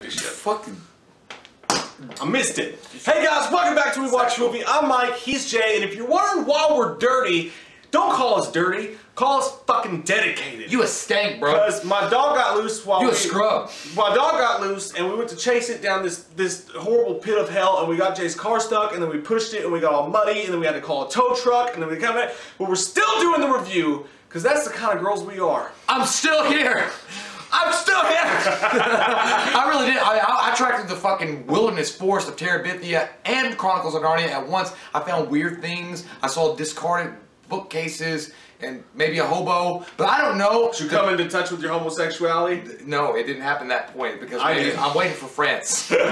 Fucking. I missed it. Hey guys, welcome back to We Watch Movie. I'm Mike, he's Jay, and if you're wondering why we're dirty, don't call us dirty, call us fucking dedicated. You a stank, bro. Because my dog got loose while you a scrub. My dog got loose and we went to chase it down this horrible pit of hell, and we got Jay's car stuck, and then we pushed it and we got all muddy, and then we had to call a tow truck, and then we come back. But we're still doing the review, because that's the kind of girls we are. I'm still here. I'm still here! I really did. I tracked through the fucking wilderness forest of Terabithia and Chronicles of Narnia at once. I found weird things. I saw discarded bookcases and maybe a hobo, but I don't know. Did you come into touch with your homosexuality? No, it didn't happen that point because I'm waiting for France. Okay,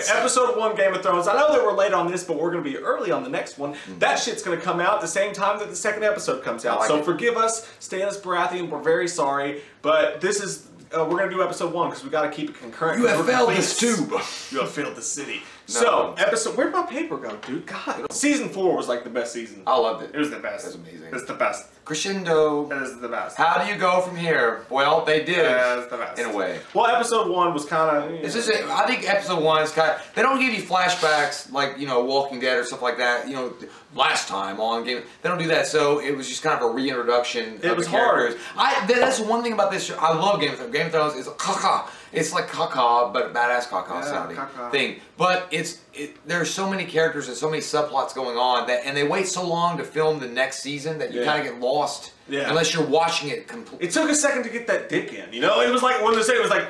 episode 1, Game of Thrones. I know that we're late on this, but we're going to be early on the next one. That shit's going to come out at the same time that the second episode comes out. So forgive us, Stannis Baratheon, we're very sorry, but this is, we're going to do episode 1 because we got to keep it concurrent. You have failed this tube. You have failed the city. No. So, where'd my paper go, dude? God. Season 4 was like the best season. I loved it. It was the best. It was amazing. It's the best. Crescendo. It is the best. How do you go from here? Well, they did. It's the best. In a way. Well, episode 1 was kind of... It's just, I think episode 1 is kind of... They don't give you flashbacks like, you know, Walking Dead or stuff like that. You know, last time on Game... They don't do that, so it was just kind of a reintroduction of the characters. That's one thing about this show. I love Game of Thrones. Game of Thrones is a caca. It's like caca, but a badass caca sounding thing. But there's so many characters and so many subplots going on and they wait so long to film the next season that you kind of get lost unless you're watching it completely. It took a second to get that dick in, you know? It was like when they say it was like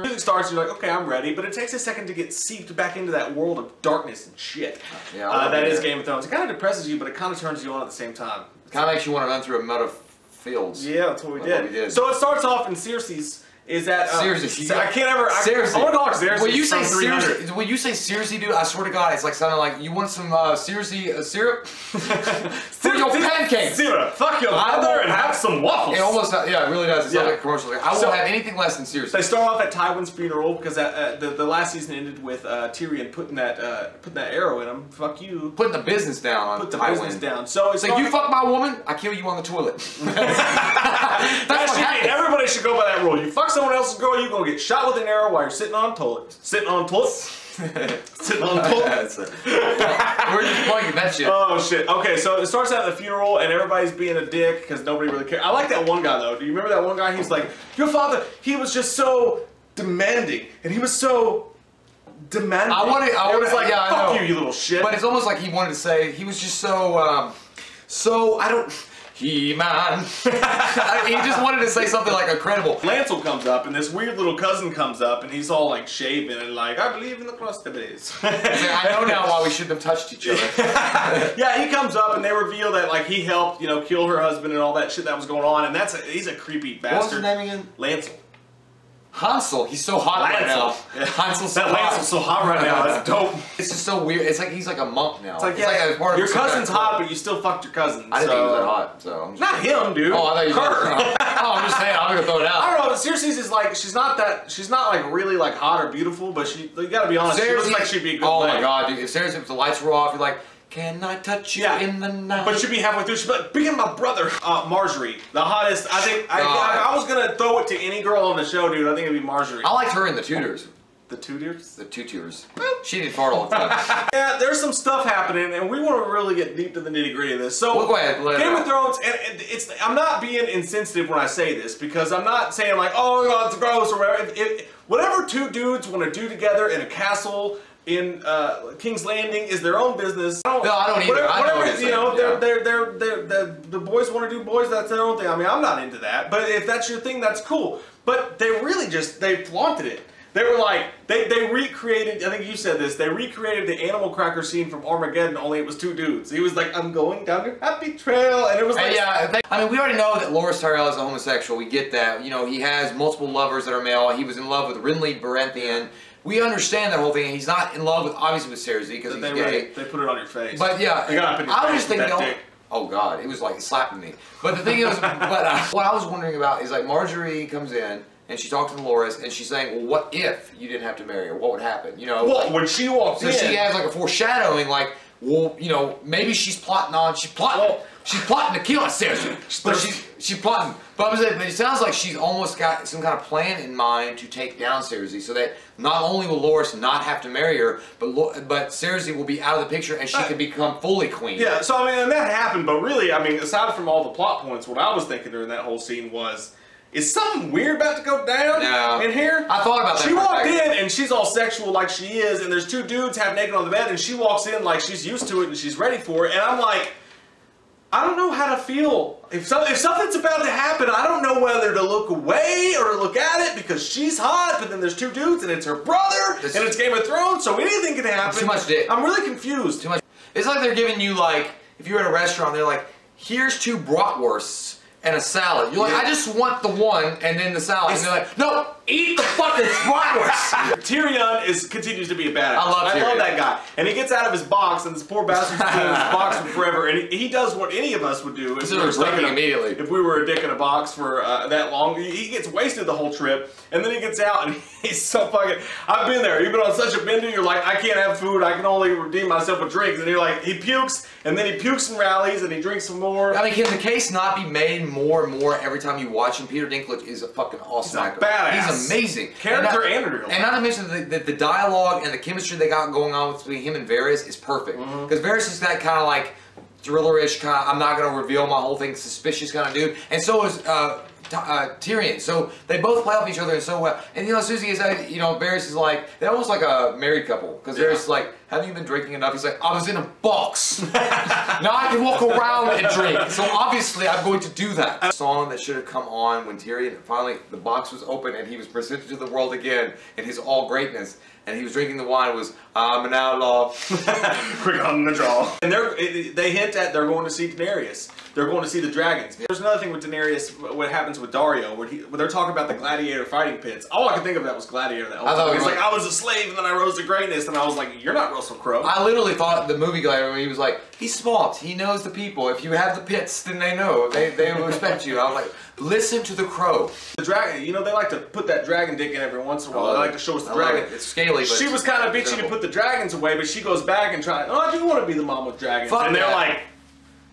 music starts, you're like, okay, I'm ready, but it takes a second to get seeped back into that world of darkness and shit. That is Game of Thrones. It kind of depresses you, but it kind of turns you on at the same time. It kind of makes you want to run through a mud of fields. Yeah, that's what we did. So it starts off in Cersei's. Is that Cersei? I can't ever. Cersei. I want to call her Cersei. When you say Cersei, dude, I swear to God, it's like sounding like you want some Cersei syrup for your pancakes. Syrup. Fuck your mother and have some waffles. It almost, yeah, it really does. It sounds like a commercial. I won't have anything less than Cersei. They start off at Tywin's funeral because the last season ended with Tyrion putting that arrow in him. Fuck you. Putting the business down on Tywin. Put the business down. So it's like, you fuck my woman, I kill you on the toilet. Everybody should go by that rule. You fuck someone else's girl, you're gonna get shot with an arrow while you're sitting on a toilet. Sitting on a toilet? Sitting on a toilet? We're just plugging that shit. Oh shit. Okay, so it starts out at the funeral and everybody's being a dick because nobody really cares. I like that one guy though. Do you remember that one guy? He's like, your father, he was just so demanding and he was so demanding. I was like, yeah, fuck you little shit. But it's almost like he wanted to say, he was just so, He-Man. He just wanted to say something like incredible. Lancel comes up and this weird little cousin comes up and he's all like shaven and like, I believe in the crustables. I know now why we shouldn't have touched each other. Yeah, he comes up and they reveal that like he helped, you know, kill her husband and all that shit that was going on, and he's a creepy bastard. What was his name again? Lancel. Hansel, he's so hot right now. Yeah. Hansel's so Lancel's so hot right now. That's dope. It's just so weird. It's like he's like a monk now. It's like, yeah, your cousin's hot, but you still fucked your cousin. I didn't think he was that hot, so I'm just not him, dude. Oh, I thought you were. Oh, I'm just saying. I'm gonna throw it out. I don't know. Cersei's is like she's not like really like hot or beautiful, but you gotta be honest. She looks like she'd be a good. Oh my god, dude! If Cersei, if the lights were off, you're like, can I touch you in the night? But she'd be halfway through. She'd be like, bring in my brother. Marjorie, the hottest. I think I was gonna throw it to any girl on the show, dude. I think it'd be Marjorie. I liked her in the Tudors. The Tudors? The Tutors. She did fart all the time. Yeah, there's some stuff happening, and we want to really get deep to the nitty gritty of this. So, go ahead. Game of Thrones, and I'm not being insensitive when I say this, because I'm not saying like, oh god, it's gross or whatever. Whatever two dudes want to do together in a castle in King's Landing is their own business. No, I don't either. Whatever, you know, the boys want to do boys, that's their own thing. I mean, I'm not into that, but if that's your thing, that's cool. But they really they flaunted it. They were like, they recreated, I think you said this, they recreated the animal cracker scene from Armageddon, only it was two dudes. He was like, I'm going down your happy trail, and it was like... Yeah, I mean, we already know that Loras Tyrell is a homosexual, we get that. You know, he has multiple lovers that are male, he was in love with Renly Baratheon. We understand that whole thing. He's not in love with, obviously, with Cersei, because he's gay. They put it on your face. But yeah, I was just thinking, dick. Oh god, it was like slapping me. But the thing is, what I was wondering about is like Marjorie comes in, and she talks to Loras, and she's saying, well, what if you didn't have to marry her? What would happen? You know? Well, when she walks in... So she has like a foreshadowing, like, well, you know, maybe she's plotting to kill us, Cersei. But she's plotting. But it sounds like she's almost got some kind of plan in mind to take down Cersei, so that not only will Loras not have to marry her, but Cersei will be out of the picture and she can become fully queen. Yeah, so I mean, and that happened, but really, I mean, aside from all the plot points, what I was thinking during that whole scene was, is something weird about to go down in here? I thought about that. She walked in and she's all sexual like she is, and there's two dudes half naked on the bed, and she walks in like she's used to it and she's ready for it, and I'm like, I don't know how to feel. If something's about to happen, I don't know whether to look away or to look at it because she's hot, but then there's two dudes and it's her brother, and it's Game of Thrones, so anything can happen. Too much dick. I'm really confused. Too much. It's like they're giving you, like, if you're at a restaurant, they're like, here's 2 bratwursts and a salad. You're like, I just want the one and then the salad. And they're like, no, eat the fucking bratwurst. Tyrion continues to be a badass. I love that guy. And he gets out of his box, and this poor bastard's been in his box for forever, and he does what any of us would do if we were immediately. If we were a dick in a box for that long. He gets wasted the whole trip, and then he gets out, and he's so fucking... I've been there. You've been on such a bender, you're like, I can't have food, I can only redeem myself with drinks. And you're like, he pukes, and then he pukes and rallies, and he drinks some more. I mean, can the case not be made more and more every time you watch him? Peter Dinklage is a fucking awesome actor. Badass. He's amazing. Character and real. And not to mention the dialogue and the chemistry they got going on between him and Varys is perfect. Because Varys is that kind of like thriller-ish kind of, I'm not going to reveal my whole thing, suspicious kind of dude. And so is Tyrion. So they both play off each other so well. And you know, Susie is, you know, Varys is like, they're almost like a married couple. Because Varys is like, haven't you been drinking enough? He's like, I was in a box. Now I can walk around and drink. So obviously I'm going to do that. A song that should have come on when Tyrion, finally the box was open and he was presented to the world again in his all greatness. And he was drinking the wine, was, I'm an outlaw. Quick on the draw. And they hint at they're going to see Daenerys. They're going to see the dragons. There's another thing with Daenerys, what happens with Dario, when they're talking about the gladiator fighting pits. All I could think of that was Gladiator. That whole time. He's like, I was a slave and then I rose to greatness. And I was like, you're not Russell Crowe. I literally thought the movie Gladiator, when he was like, he's smart, he knows the people. If you have the pits, then they know. They will respect you. I was like, listen to the crow. The dragon, you know, they like to put that dragon dick in every once in a while. They like to show us the dragon. It's scaly, but she was kind of bitchy to put the dragons away, but she goes back and tries, oh, I do want to be the mom with dragons. And they're like...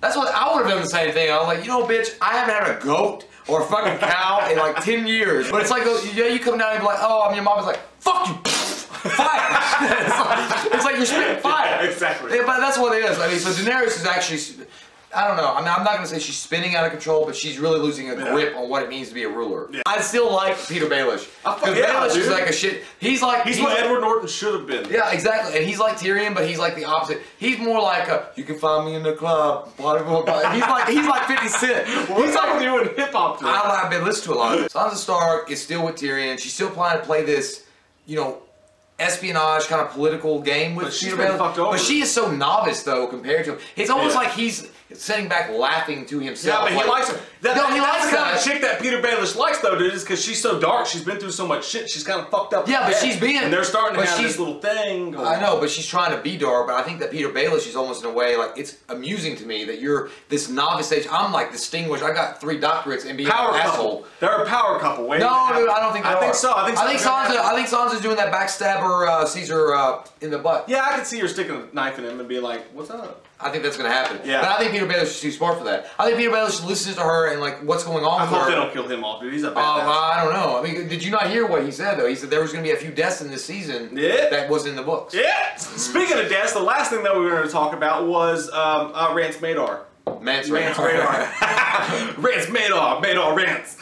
That's what I would have done the same thing. I was like, you know, bitch, I haven't had a goat or a fucking cow in like 10 years. But it's like, yeah, you come down and be like, oh, I'm your mom. It's like, fuck you. Fire. it's like you're spitting fire. Yeah, exactly. Yeah, but that's what it is. I mean, so Daenerys is actually... I don't know. I mean, I'm not going to say she's spinning out of control, but she's really losing a grip on what it means to be a ruler. Yeah. I still like Peter Baelish. Because Baelish is like a shit. He's what Edward Norton should have been. Yeah, exactly. And he's like Tyrion, but he's like the opposite. He's more like you can find me in the club. He's like 50 Cent. What's up with you in hip hop? I've been listening to a lot of it. Sansa Stark is still with Tyrion. She's still planning to play this, you know, espionage kind of political game with Peter Baelish. But she is so novice though compared to him. It's almost like he's sitting back laughing to himself. Yeah, but he likes her. He likes the kind of chick that Peter Baelish likes though, dude, is because she's so dark. She's been through so much shit. She's kind of fucked up. Yeah, but she's being... And they're starting to have this little thing. I know, but she's trying to be dark, but I think that Peter Baelish is almost in a way, like, it's amusing to me that you're this novice age. I'm like distinguished. I got 3 doctorates and being an asshole. They're a power couple. Wait, no, dude, I don't think they are. I think so. I think Sansa's doing that backstabber Caesar in the butt. Yeah, I could see her sticking a knife in him and being like, what's up? I think that's going to happen. Yeah. But I think Peter Baelish is too smart for that. I think Peter Baelish listens to her and like what's going on with her. I hope they don't kill him off, dude. He's a badass. I don't know. I mean, did you not hear what he said though? He said there was going to be a few deaths in this season that was in the books. Yeah. Speaking of deaths, the last thing that we were going to talk about was Rance Madar. Rance Madar. Rance Madar. Madar Rance.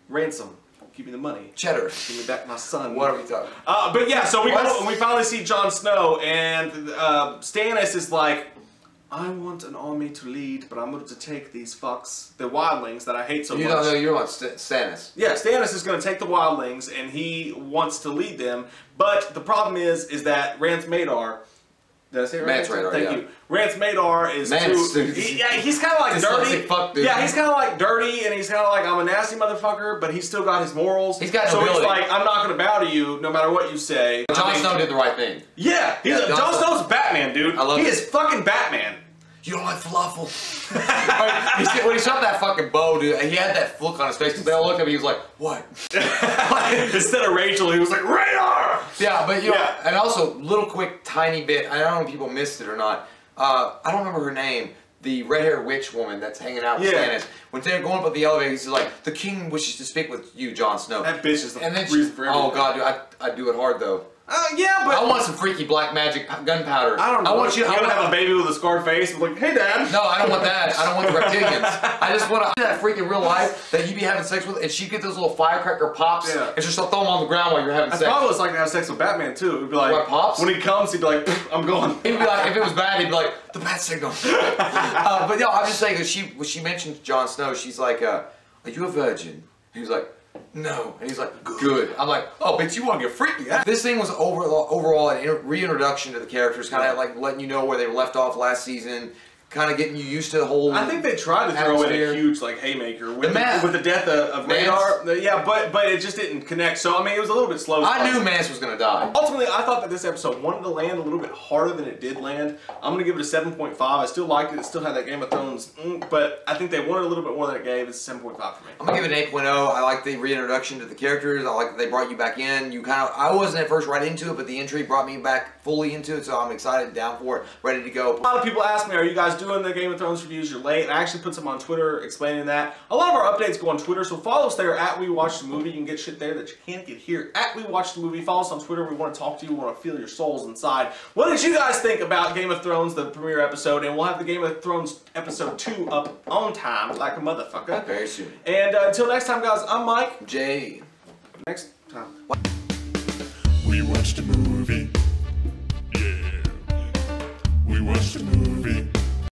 Ransom. Give me the money. Cheddar. Give me back my son. What are we talking? But yeah, so we finally see Jon Snow, and Stannis is like, I want an army to lead, but I'm going to take these fucks, the wildlings that I hate so much. You don't know, you want Stannis. Yeah, Stannis is going to take the wildlings, and he wants to lead them. But the problem is that Rance Madar... Did I say it right? Mance Radar, Thank you. Rance Madar is he's kind of like dirty. Fuck, dude. Yeah, he's kind of like dirty, and he's kind of like, I'm a nasty motherfucker, but he's still got his morals. He's got nobility. So he's like, I'm not going to bow to you, no matter what you say. Jon Snow did the right thing. Yeah, Jon Snow's Batman, dude. I love He is fucking Batman. You don't like falafel? When he shot that fucking bow, dude, he had that look on his face, because they all looked at me, he was like, what? Instead of Rachel, he was like, Radar! Yeah, but you know, and also, little quick, tiny bit, I don't know if people missed it or not, I don't remember her name. The red-haired witch woman that's hanging out with Stannis. When they're going up the elevator, he's like, "The king wishes to speak with you, Jon Snow." That bitch is the reason for everything. Oh god, dude, I do it hard though. Yeah, but I want some freaky black magic gunpowder. I don't know. I want you. I want to have a baby with a scarred face. I'm like, hey, Dad. No, I don't want that. I don't want the reptilians. I just want that freak in real life that you be having sex with, and she get those little firecracker pops, and just throw them on the ground while you're having sex. That's probably what it's like to have sex with Batman too. It'd be like, what, pops? When he comes, he'd be like, I'm going. He'd be like, if it was bad, he'd be like, the bat signal. But no, I'm just saying that when she mentions Jon Snow, she's like, are you a virgin? And he was like, no. And he's like, good. I'm like, oh, bitch, you want to get freaky. This thing was overall an reintroduction to the characters, kind of like letting you know where they were left off last season, kind of getting you used to the whole I think they tried to throw in a huge like haymaker with the death of Radar. Yeah, but it just didn't connect. So I mean, it was a little bit slow. I knew Mance was gonna die. Ultimately, I thought that this episode wanted to land a little bit harder than it did land. I'm gonna give it a 7.5. I still liked it. It still had that Game of Thrones, but I think they wanted a little bit more than it gave. It's 7.5 for me. I'm gonna give it an 8.0. I like the reintroduction to the characters. I like that they brought you back in. I wasn't at first right into it, but the intrigue brought me back fully into it. So I'm excited, down for it, ready to go. A lot of people ask me, are you guys doing the Game of Thrones reviews? You're late. I actually put some on Twitter explaining that. A lot of our updates go on Twitter, so follow us there at We Watch the Movie. You can get shit there that you can't get here at We Watch the Movie. Follow us on Twitter. We want to talk to you. We want to feel your souls inside. What did you guys think about Game of Thrones, the premiere episode? And we'll have the Game of Thrones episode 2 up on time, like a motherfucker. Very soon. And until next time, guys, I'm Mike. Jay. Next time. We watched a movie. Yeah. We watched a movie.